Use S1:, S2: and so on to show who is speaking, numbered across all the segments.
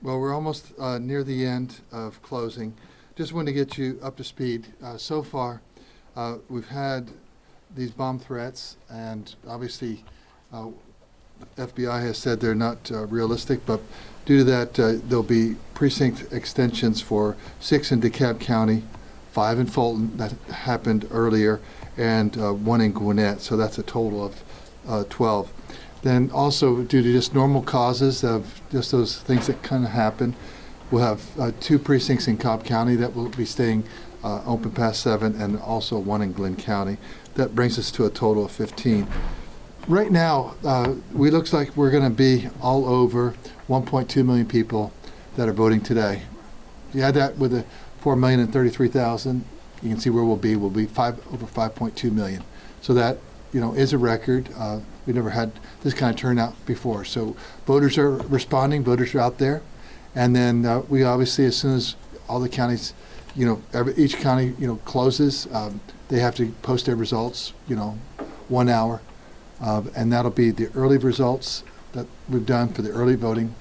S1: Well, we're almost near the end of closing. Just wanted to get you up to speed. So far, we've had these bomb threats, and obviously the FBI has said they're not realistic, but due to that, there'll be precinct extensions for 6 in DeKalb County, 5 in Fulton that happened earlier, and 1 in Gwinnett, so that's a total of 12. Then also, due to just normal causes of just those things that kind of happen, we'll have 2 precincts in Cobb County that will be staying open past 7, and also 1 in Glenn County. That brings us to a total of 15. Right now, we looks like we're going to be all over 1.2 million people that are voting today. If you add that with the 4,033,000, you can see where we'll be. We'll be over 5.2 million. So that, is a record. We've never had this kind of turnout before. So voters are responding. Voters are out there. And then we obviously, as soon as all the counties, each county, closes, they have to post their results, 1 hour. And that'll be the early results that we've done for the early voting,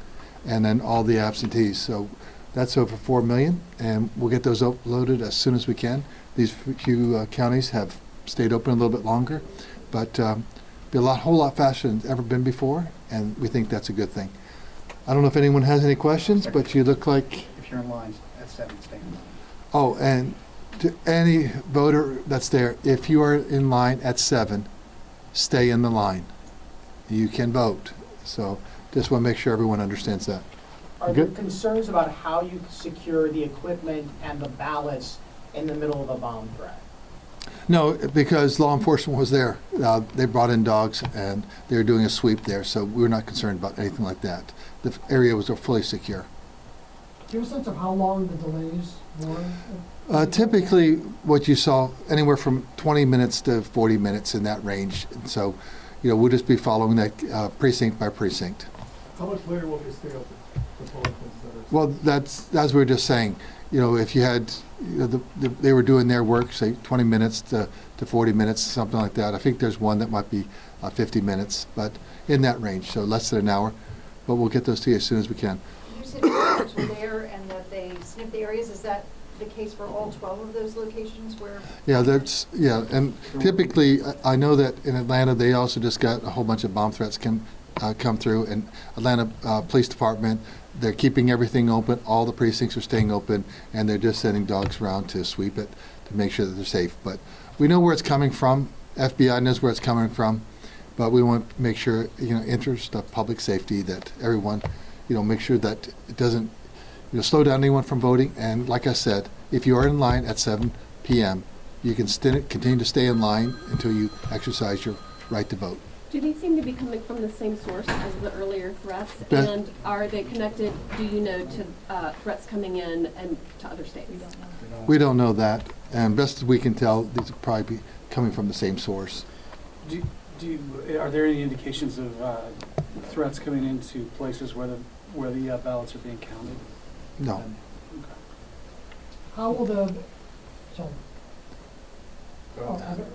S1: and then all the absentees. So that's over 4 million, and we'll get those uploaded as soon as we can. These few counties have stayed open a little bit longer, but be a whole lot faster than it's ever been before, and we think that's a good thing. I don't know if anyone has any questions, but you look like...
S2: If you're in line at 7, stay in line.
S1: Oh, and to any voter that's there, if you are in line at 7, stay in the line. You can vote. So just want to make sure everyone understands that.
S3: Are there concerns about how you secure the equipment and the ballots in the middle of a bomb threat?
S1: No, because law enforcement was there. They brought in dogs, and they were doing a sweep there, so we're not concerned about anything like that. The area was fully secure.
S4: Do you have a sense of how long the delays were?
S1: Typically, what you saw, anywhere from 20 minutes to 40 minutes in that range. And so, we'll just be following that precinct by precinct.
S5: How much later will they stay open?
S1: Well, that's as we were just saying. If you had, they were doing their work, say 20 minutes to 40 minutes, something like that. I think there's one that might be 50 minutes, but in that range, so less than an hour. But we'll get those to you as soon as we can.
S6: You said experts were there and that they sniffed the areas. Is that the case for all 12 of those locations where?
S1: Yeah, and typically, I know that in Atlanta, they also just got a whole bunch of bomb threats come through, and Atlanta Police Department, they're keeping everything open. All the precincts are staying open, and they're just sending dogs around to sweep it to make sure that they're safe. But we know where it's coming from. FBI knows where it's coming from, but we want to make sure, interest of public safety, that everyone, make sure that it doesn't, slow down anyone from voting. And like I said, if you are in line at 7 p.m., you can continue to stay in line until you exercise your right to vote.
S7: Do they seem to be coming from the same source as the earlier threats? And are they connected, to threats coming in and to other states?
S1: We don't know that. And best as we can tell, these will probably be coming from the same source.
S2: Are there any indications of threats coming into places where the ballots are being counted?
S1: No.
S2: Okay.
S4: How will the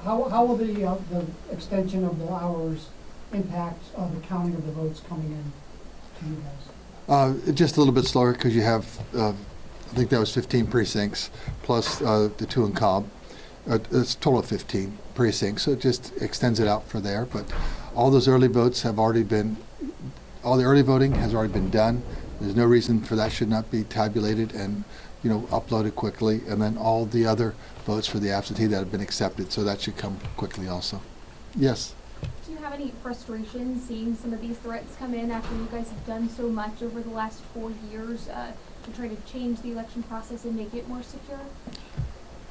S4: how will the extension of the hours impact the counting of the votes coming in to you guys?
S1: Just a little bit slower because you have, I think that was 15 precincts plus the 2 in Cobb. It's a total of 15 precincts, so it just extends it out for there. But all those early votes have already been, all the early voting has already been done. There's no reason for that should not be tabulated and uploaded quickly, and then all the other votes for the absentee that have been accepted, so that should come quickly also. Yes?
S8: Do you have any frustration seeing some of these threats come in after you guys have done so much over the last 4 years to try to change the election process and make it more secure?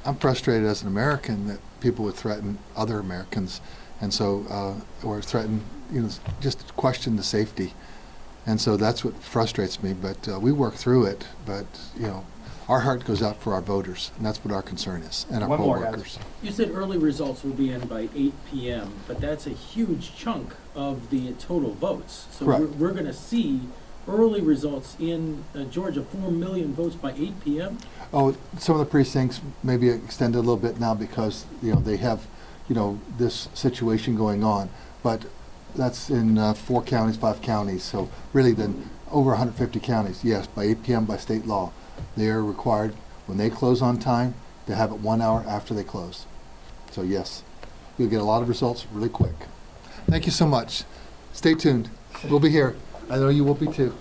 S1: I'm frustrated as an American that people would threaten other Americans, and so, or threaten, just question the safety. And so that's what frustrates me, but we work through it, but, our heart goes out for our voters, and that's what our concern is, and our poll workers.
S9: You said early results will be in by 8 p.m., but that's a huge chunk of the total votes. So we're going to see early results in Georgia, 4 million votes by 8 p.m.?
S1: Oh, some of the precincts may be extended a little bit now because, they have, this situation going on. But that's in 4 counties, 5 counties. So really then over 150 counties, yes, by 8 p.m. by state law. They are required, when they close on time, to have it 1 hour after they close. So yes, you'll get a lot of results really quick. Thank you so much. Stay tuned. We'll be here. I know you will be too.